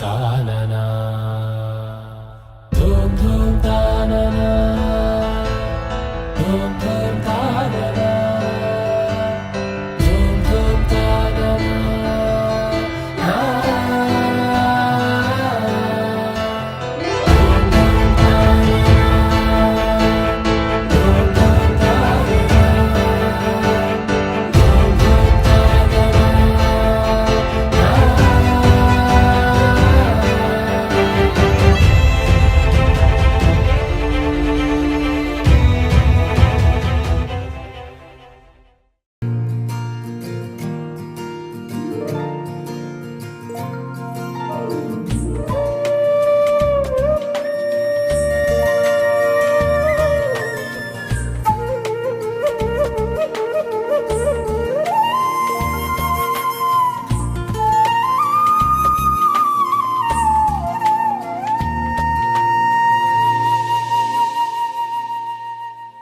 తాననా ధూమ్ ధూమ్ తాననా ధూమ్ ధూమ్ తాననా ధూమ్ ధూమ్ తాననా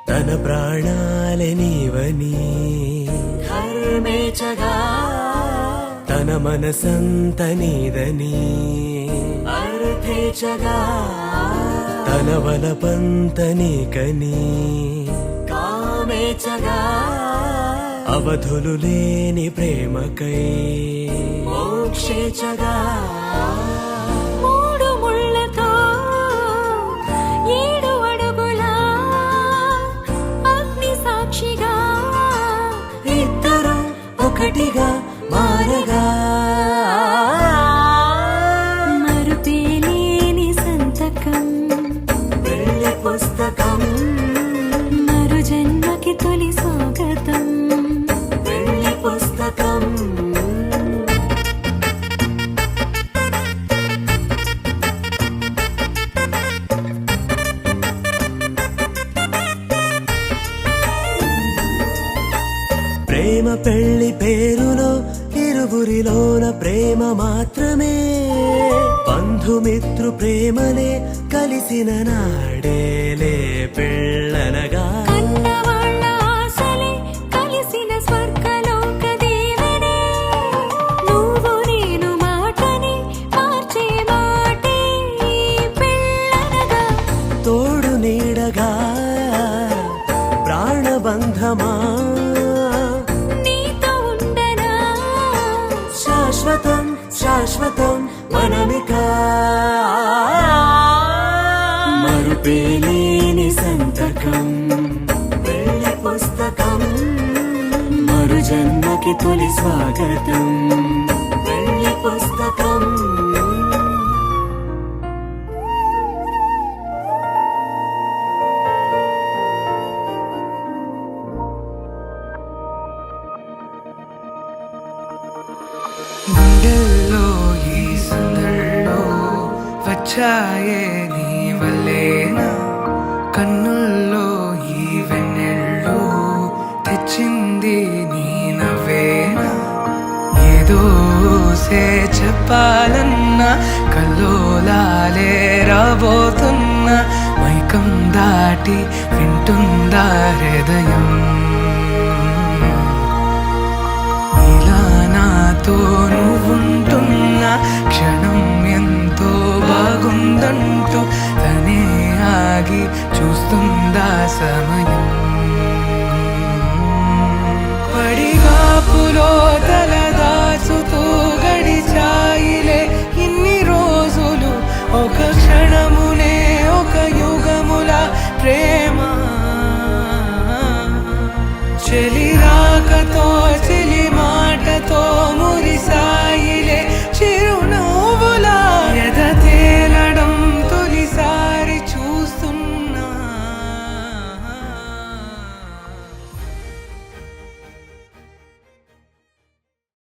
తన ప్రాణాలే నీవని ధర్మేచగా తన మనసంత నీదని అర్థేచగా తన వలపంత నీకని కామేచగా అవధులు లేని ప్రేమకై మోక్షేచగా మూడు ముళ్ళతో 7 అడుగుల అగ్ని సాక్షిగా ఇద్దరు ఒకటిగా మారగా మరుపేలేని సంతకం వెళ్ళి పుస్తకం మరు జన్మకి తొలి స్వాగతం వెళ్ళి పుస్తకం ప్రేమ పెళ్లి పేరులో ఇరువురిలోన ప్రేమ మాత్రమే బంధుమిత్రు ప్రేమనే కలిసిన నాడేలే పెళ్ళనగా కన్నవాళ్ళ ఆశలే కలిసిన స్వర్గలోక దేవనే నువ్వు నేను మాటని మార్చే మాటే పెళ్ళనగా తోడు నీడగా ప్రాణబంధమా నీతో ఉండనా శాశ్వతం శాశ్వతం మనమిక మరుపేలేని సంతకం వెళ్ళి పుస్తకం మరు జన్మకి తొలి స్వాగతం వెళ్ళి పుస్తకం గుండెల్లో ఈ సందల్లో వచ్చాయే నీ వల్లేనా కన్నుల్లో ఈ వెన్నెళ్ళు తెచ్చింది నీ నవ్వేనా ఏదో సే చెప్పాలన్నా కల్లోలాలే రాబోతున్నా మైకం దాటి వింటుందా హృదయం నాతో నువ్వుంటున్న క్షణం ఎంతో బాగుందంటూ తనే ఆగి చూస్తుందా సమయం పడిగాపులో తలదాచుతూ గడిచాయిలే ఇన్ని రోజులు ఒక క్షణమునే ఒక యుగముల ప్రేమ చెలి రాకతో